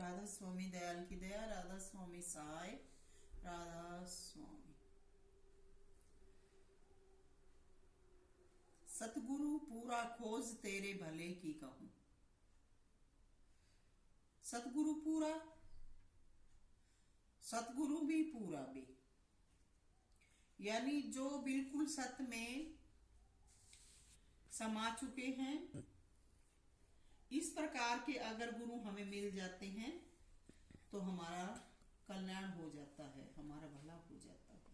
राधा स्वामी दयाल की दया, राधा स्वामी साई, राधा स्वामी। सतगुरु पूरा खोज तेरे भले की कहूं। सतगुरु पूरा, सतगुरु भी पूरा भी, यानी जो बिल्कुल सत्य में समा चुके हैं। इस प्रकार के अगर गुरु हमें मिल जाते हैं तो हमारा कल्याण हो जाता है, हमारा भला हो जाता है।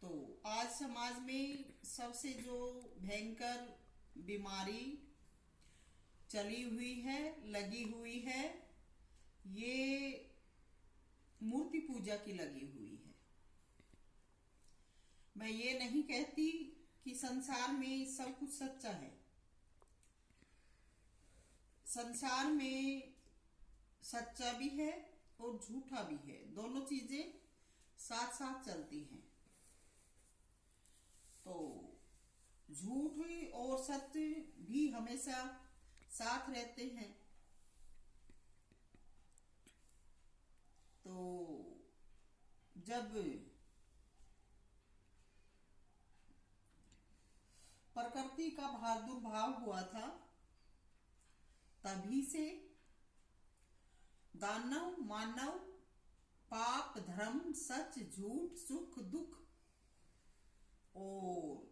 तो आज समाज में सबसे जो भयंकर बीमारी चली हुई है, लगी हुई है, ये मूर्ति पूजा की लगी हुई है। मैं ये नहीं कहती कि संसार में सब कुछ सच्चा है। संसार में सच्चा भी है और झूठा भी है, दोनों चीजें साथ साथ चलती हैं। तो झूठ और सत्य भी हमेशा साथ रहते हैं। तो जब प्रकृति का प्रादुर्भाव हुआ था, तभी से दानव मानव, पाप धर्म, सच झूठ, सुख दुख और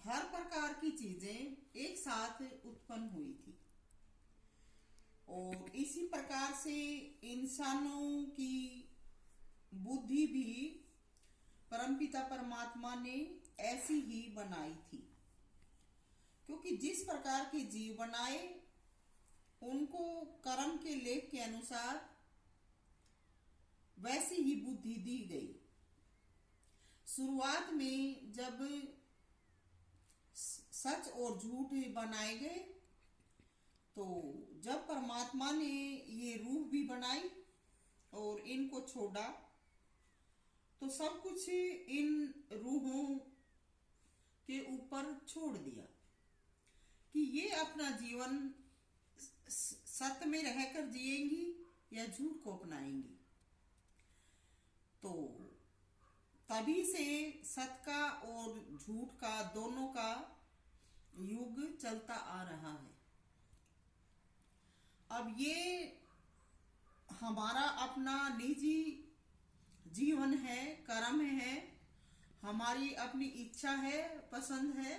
हर प्रकार की चीजें एक साथ उत्पन्न हुई थी। और इसी प्रकार से इंसानों की बुद्धि भी परमपिता परमात्मा ने ऐसी ही बनाई थी, क्योंकि जिस प्रकार के जीव बनाए उनको कर्म के लेख के अनुसार वैसी ही बुद्धि दी गई। शुरुआत में जब सच और झूठ बनाए गए, तो जब परमात्मा ने ये रूह भी बनाई और इनको छोड़ा, तो सब कुछ इन रूहों के ऊपर छोड़ दिया कि ये अपना जीवन सत्य में रहकर जिएंगी या झूठ को अपनाएंगी। तो तभी से सत्य का और झूठ का दोनों का युग चलता आ रहा है। अब ये हमारा अपना निजी जीवन है, कर्म है, हमारी अपनी इच्छा है, पसंद है,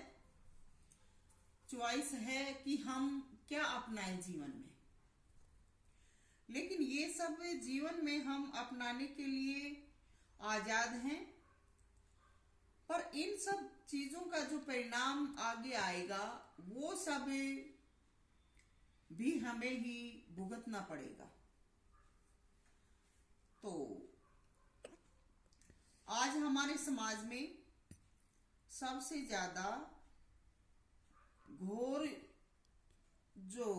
चॉइस है कि हम क्या अपनाएं जीवन में। लेकिन ये सब जीवन में हम अपनाने के लिए आजाद हैं, पर इन सब चीजों का जो परिणाम आगे आएगा वो सब भी हमें ही भुगतना पड़ेगा। तो आज हमारे समाज में सबसे ज्यादा घोर जो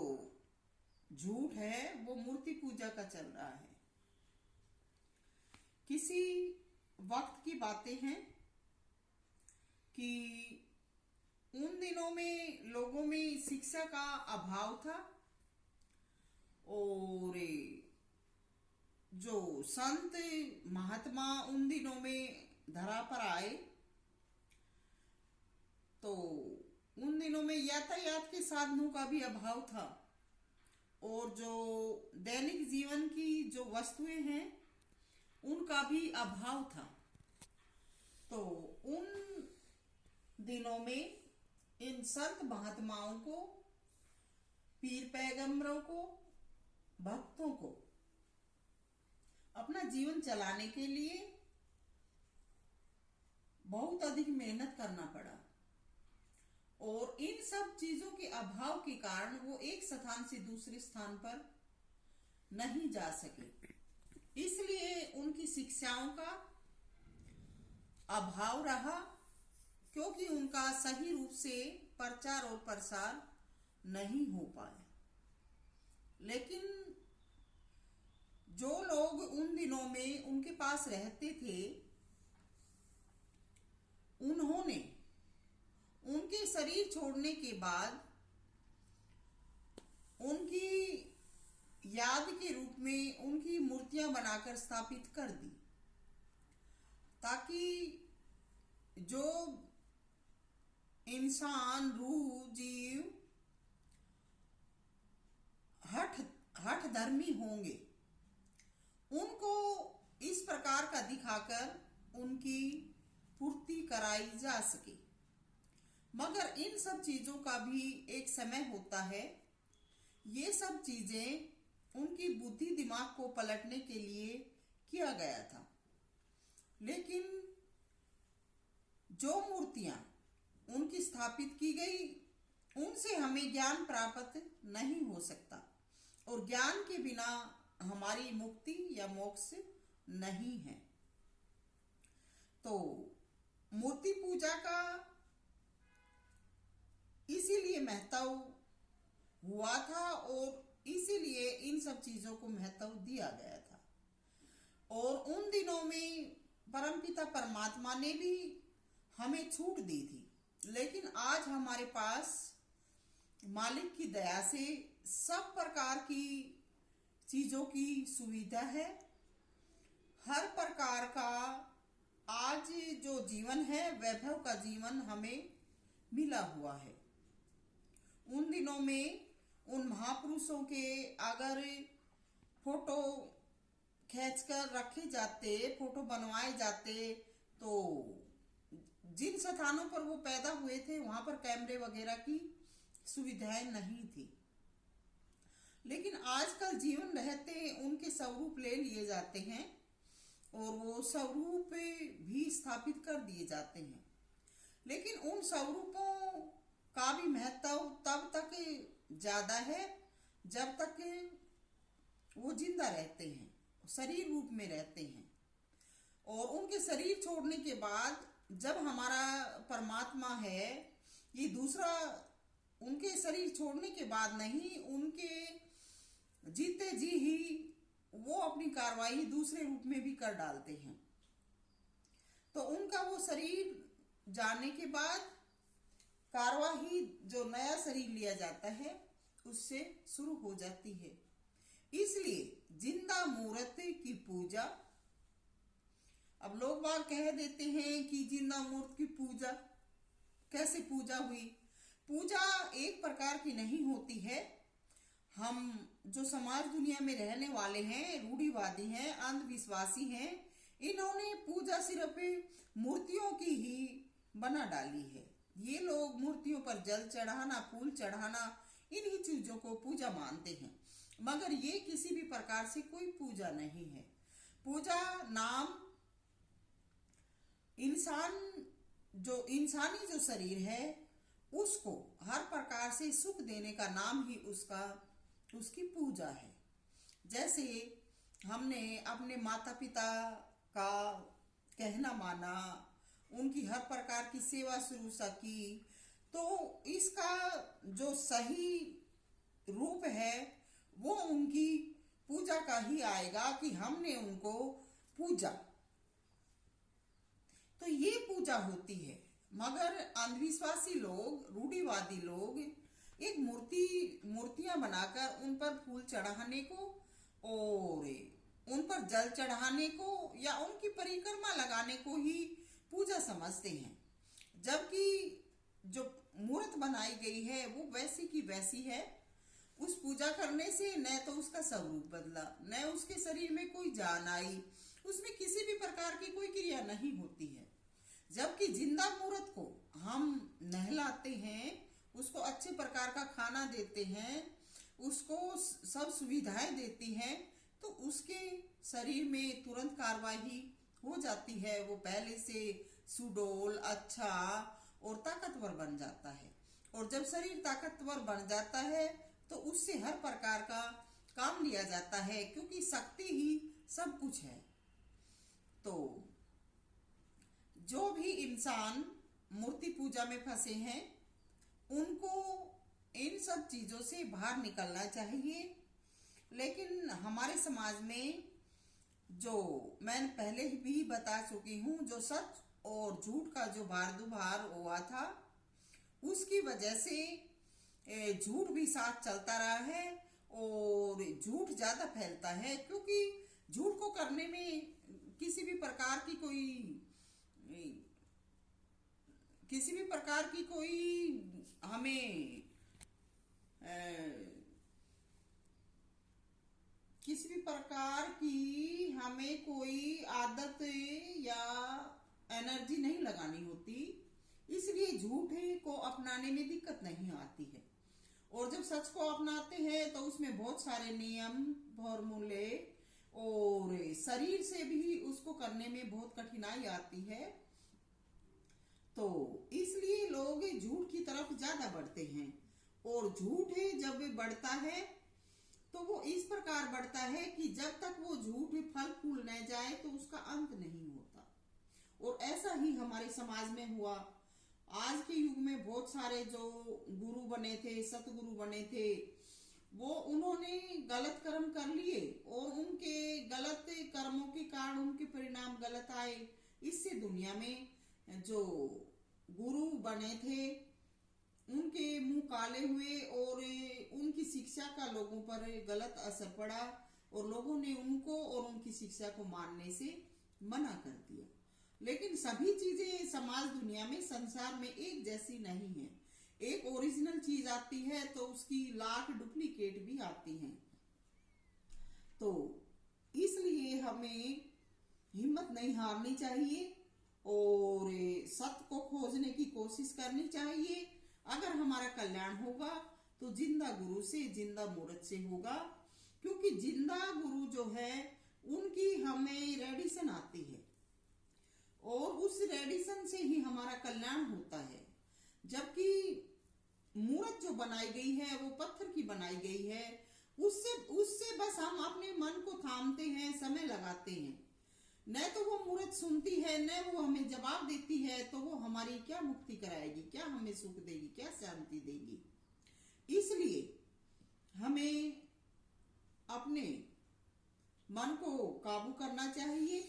झूठ है वो मूर्ति पूजा का चल रहा है। किसी वक्त की बातें हैं कि उन दिनों में लोगों में शिक्षा का अभाव था और जो संत महात्मा उन दिनों में धरा पर आए, तो उन दिनों में यातायात के साधनों का भी अभाव था और जो दैनिक जीवन की जो वस्तुएं हैं उनका भी अभाव था। तो उन दिनों में इन संत महात्माओं को, पीर पैगंबरों को, भक्तों को अपना जीवन चलाने के लिए बहुत अधिक मेहनत करना पड़ा और इन सब चीजों के अभाव के कारण वो एक स्थान से दूसरे स्थान पर नहीं जा सके। इसलिए उनकी शिक्षाओं का अभाव रहा, क्योंकि उनका सही रूप से प्रचार और प्रसार नहीं हो पाया। लेकिन जो लोग उन दिनों में उनके पास रहते थे, उन्होंने उनके शरीर छोड़ने के बाद उनकी में उनकी मूर्तियां बनाकर स्थापित कर दी, ताकि जो इंसान, रूह, जीव हठ धर्मी होंगे उनको इस प्रकार का दिखाकर उनकी पूर्ति कराई जा सके। मगर इन सब चीजों का भी एक समय होता है। ये सब चीजें उनकी बुद्धि दिमाग को पलटने के लिए किया गया था, लेकिन जो मूर्तियां उनकी स्थापित की गई उनसे हमें ज्ञान प्राप्त नहीं हो सकता, और ज्ञान के बिना हमारी मुक्ति या मोक्ष नहीं है। तो मूर्ति पूजा का इसीलिए महत्व हुआ था, और इसीलिए इन सब चीजों को महत्व दिया गया था। और उन दिनों में परमपिता परमात्मा ने भी हमें छूट दी थी, लेकिन आज हमारे पास मालिक की दया से सब प्रकार की चीजों की सुविधा है। हर प्रकार का आज जो जीवन है, वैभव का जीवन हमें मिला हुआ है। उन दिनों में उन महापुरुषों के अगर फोटो खींचकर रखे जाते, फोटो बनवाए जाते, तो जिन स्थानों पर वो पैदा हुए थे वहां पर कैमरे वगैरह की सुविधाएं नहीं थी। लेकिन आजकल जीवन रहते उनके स्वरूप ले लिए जाते हैं और वो स्वरूप भी स्थापित कर दिए जाते हैं। लेकिन उन स्वरूपों का भी महत्व तब तक ज्यादा है जब तक वो जिंदा रहते हैं, शरीर रूप में रहते हैं। और उनके शरीर छोड़ने के बाद जब हमारा परमात्मा है, ये दूसरा उनके शरीर छोड़ने के बाद नहीं, उनके जीते जी ही वो अपनी कार्रवाई दूसरे रूप में भी कर डालते हैं। तो उनका वो शरीर जाने के बाद कार्रवाई जो नया शरीर लिया जाता है उससे शुरू हो जाती है। इसलिए जिंदा मूर्त की पूजा, अब लोग बाग कह देते हैं कि जिंदा मूर्त की पूजा कैसे पूजा हुई। पूजा एक प्रकार की नहीं होती है। हम जो समाज दुनिया में रहने वाले हैं, रूढ़िवादी हैं, अंधविश्वासी हैं, इन्होंने पूजा सिर्फ मूर्तियों की ही बना डाली है। ये लोग मूर्तियों पर जल चढ़ाना, फूल चढ़ाना, इन्हीं चीजों को पूजा मानते हैं। मगर ये किसी भी प्रकार से कोई पूजा नहीं है। पूजा नाम इंसानी जो शरीर है उसको हर प्रकार से सुख देने का नाम ही उसकी पूजा है। जैसे हमने अपने माता पिता का कहना माना, उनकी हर प्रकार की सेवा शुरू की, तो इसका जो सही रूप है वो उनकी पूजा का ही आएगा कि हमने उनको पूजा। तो ये पूजा होती है। मगर अंधविश्वासी लोग, रूढ़िवादी लोग एक मूर्तियां बनाकर उन पर फूल चढ़ाने को और उन पर जल चढ़ाने को या उनकी परिक्रमा लगाने को ही पूजा समझते हैं। जबकि जो मूर्त बनाई गई है वो वैसी की वैसी है। उस पूजा करने से न तो उसका स्वरूप बदला, न उसके शरीर में कोई जान आई, उसमें किसी भी प्रकार की कोई क्रिया नहीं होती है। जबकि जिंदा मूर्त को हम नहलाते हैं, उसको अच्छे प्रकार का खाना देते हैं, उसको सब सुविधाएं देती हैं, तो उसके शरीर में तुरंत कार्रवाई हो जाती है। वो पहले से सुडौल, अच्छा और ताकतवर बन जाता है। और जब शरीर ताकतवर बन जाता है तो उससे हर प्रकार का काम लिया जाता है, क्योंकि शक्ति ही सब कुछ है। तो जो भी इंसान मूर्ति पूजा में फंसे हैं उनको इन सब चीजों से बाहर निकलना चाहिए। लेकिन हमारे समाज में जो मैं पहले भी बता चुकी हूँ, जो सच और झूठ का जो भार दुभार हुआ था, उसकी वजह से झूठ भी साथ चलता रहा है और झूठ ज्यादा फैलता है, क्योंकि झूठ को करने में किसी भी प्रकार की हमें किसी भी प्रकार की हमें कोई आदत या एनर्जी नहीं लगानी होती, इसलिए झूठ को अपनाने में दिक्कत नहीं आती है। और जब सच को अपनाते हैं तो उसमें बहुत सारे नियम, फॉर्मूले और शरीर से भी उसको करने में बहुत कठिनाई आती है। तो इसलिए लोग झूठ की तरफ ज्यादा बढ़ते हैं। और झूठ जब बढ़ता है तो वो इस प्रकार बढ़ता है कि जब तक वो झूठ फल फूल न जाए तो उसका अंत नहीं होता। और ऐसा ही हमारे समाज में हुआ। आज के युग में बहुत सारे जो गुरु बने थे, सतगुरु बने थे, वो उन्होंने गलत कर्म कर लिए और उनके गलत कर्मों के कारण उनके परिणाम गलत आए। इससे दुनिया में जो गुरु बने थे उनके मुंह काले हुए और उनकी शिक्षा का लोगों पर गलत असर पड़ा और लोगों ने उनको और उनकी शिक्षा को मानने से मना कर दिया। लेकिन सभी चीजें समाज दुनिया में संसार में एक जैसी नहीं है। एक ओरिजिनल चीज आती है तो उसकी लाख डुप्लीकेट भी आती हैं। तो इसलिए हमें हिम्मत नहीं हारनी चाहिए और सत्य को खोजने की कोशिश करनी चाहिए। अगर हमारा कल्याण होगा तो जिंदा गुरु से, जिंदा मूर्त से होगा, क्योंकि जिंदा गुरु जो है उनकी हमें रेडिशन आती है और उस रेडिशन से ही हमारा कल्याण होता है। जबकि मूर्त जो बनाई गई है वो पत्थर की बनाई गई है, उससे बस हम अपने मन को थामते हैं, समय लगाते हैं। न तो वो मूर्त सुनती है, न वो हमें जवाब देती है, तो वो हमारी क्या मुक्ति कराएगी, क्या हमें सुख देगी, क्या शांति देगी। इसलिए हमें अपने मन को काबू करना चाहिए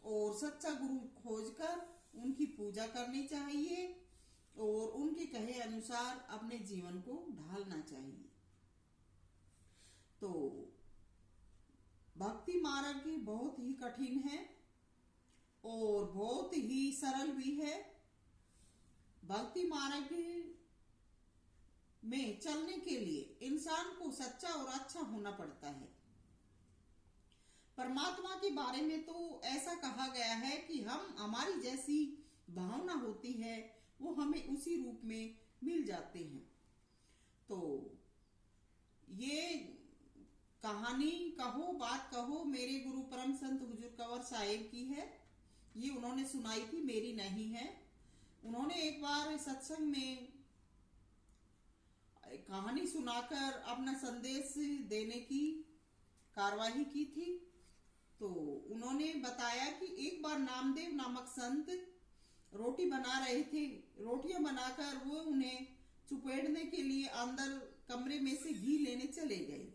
और सच्चा गुरु खोजकर उनकी पूजा करनी चाहिए और उनके कहे अनुसार अपने जीवन को ढालना चाहिए। तो भक्ति मार्ग बहुत ही कठिन है और बहुत ही सरल भी है। भक्ति मार्ग में चलने के लिए इंसान को सच्चा और अच्छा होना पड़ता है। परमात्मा के बारे में तो ऐसा कहा गया है कि हमारी जैसी भावना होती है वो हमें उसी रूप में मिल जाते हैं। तो ये कहानी कहो, बात कहो, मेरे गुरु परम संत हुजूर कंवर साहिब की है। ये उन्होंने सुनाई थी, मेरी नहीं है। उन्होंने एक बार सत्संग में कहानी सुनाकर अपना संदेश देने की कार्यवाही की थी। तो उन्होंने बताया कि एक बार नामदेव नामक संत रोटी बना रहे थे। रोटियां बनाकर वो उन्हें चुपेड़ने के लिए अंदर कमरे में से घी लेने चले गए।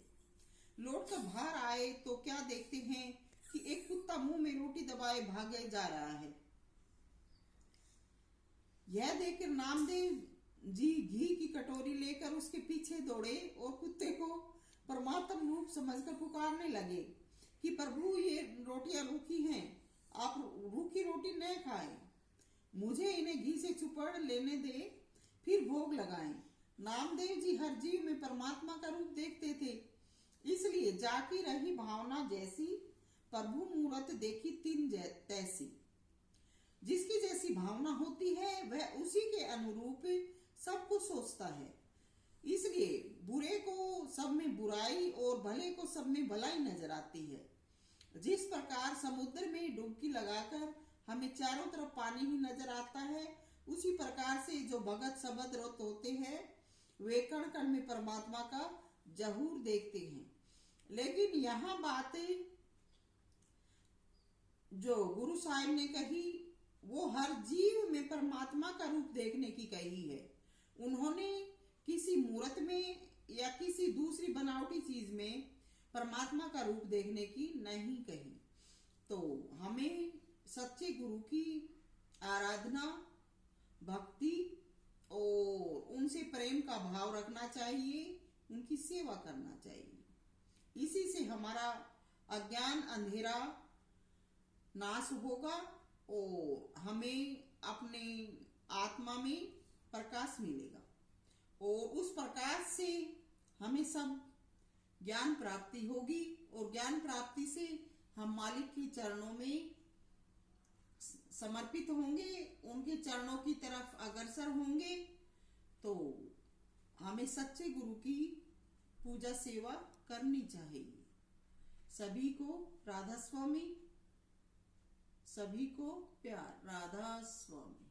लौट कर बाहर आए तो क्या देखते हैं कि एक कुत्ता मुंह में रोटी दबाए भागे जा रहा है। यह देखकर नामदेव जी घी की कटोरी लेकर उसके पीछे दौड़े और कुत्ते को परमात्मा रूप समझकर पुकारने लगे कि प्रभु ये रोटियां रूखी हैं, आप रूखी रोटी न खाएं, मुझे इन्हें घी से चुपड़ लेने दे, फिर भोग लगाएं। नामदेव जी हर जीव में परमात्मा का रूप देखते थे, इसलिए जाकी रही भावना जैसी, प्रभु मूरत देखी तिन तैसी। जिसकी जैसी भावना होती है वह उसी के अनुरूप सब कुछ सोचता है। इसलिए बुरे को सब में बुराई और भले को सब में भलाई नजर आती है। जिस प्रकार समुद्र में डुबकी लगाकर हमें चारों तरफ पानी ही नजर आता है, उसी प्रकार से जो भगत सबद रत होते हैं वे कण कण में परमात्मा का जहूर देखते हैं। लेकिन यहाँ बात जो गुरु साहिब ने कही वो हर जीव में परमात्मा का रूप देखने की कही है। उन्होंने किसी मूर्त में या किसी दूसरी बनावटी चीज में परमात्मा का रूप देखने की नहीं कही। तो हमें सच्चे गुरु की आराधना, भक्ति और उनसे प्रेम का भाव रखना चाहिए उनकी सेवा करना चाहिए। इसी से हमारा अज्ञान अंधेरा नाश होगा और हमें अपने आत्मा में प्रकाश मिलेगा और उस प्रकाश से हमें सब ज्ञान प्राप्ति होगी और ज्ञान प्राप्ति से हम मालिक के चरणों में समर्पित होंगे, उनके चरणों की तरफ अग्रसर होंगे। तो हमें सच्चे गुरु की पूजा सेवा करनी चाहिए। सभी को राधा स्वामी, सभी को प्यार। राधा स्वामी।